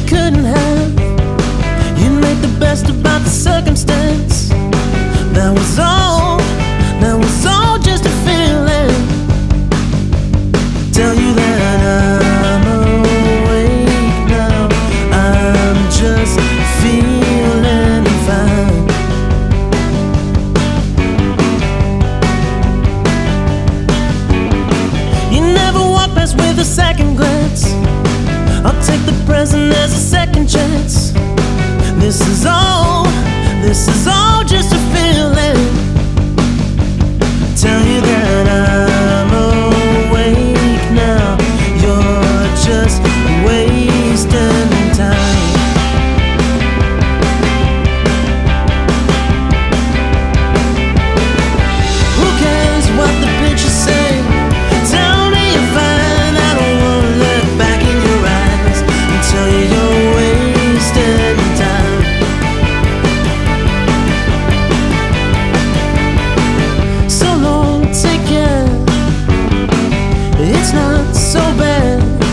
couldn't have. You made the best about the circumstance. That was all just a feeling. Tell you that I'm awake now. I'm just feeling fine. You never walk past with a second glance. I'll take the present as a second chance. This is all just a feeling. Tell you that I'm awake now. You're just wasting time. Who cares what the pictures say? Tell me you're fine. I don't wanna look back in your eyes and tell you you're wasting time. So long, take care. It's not so bad.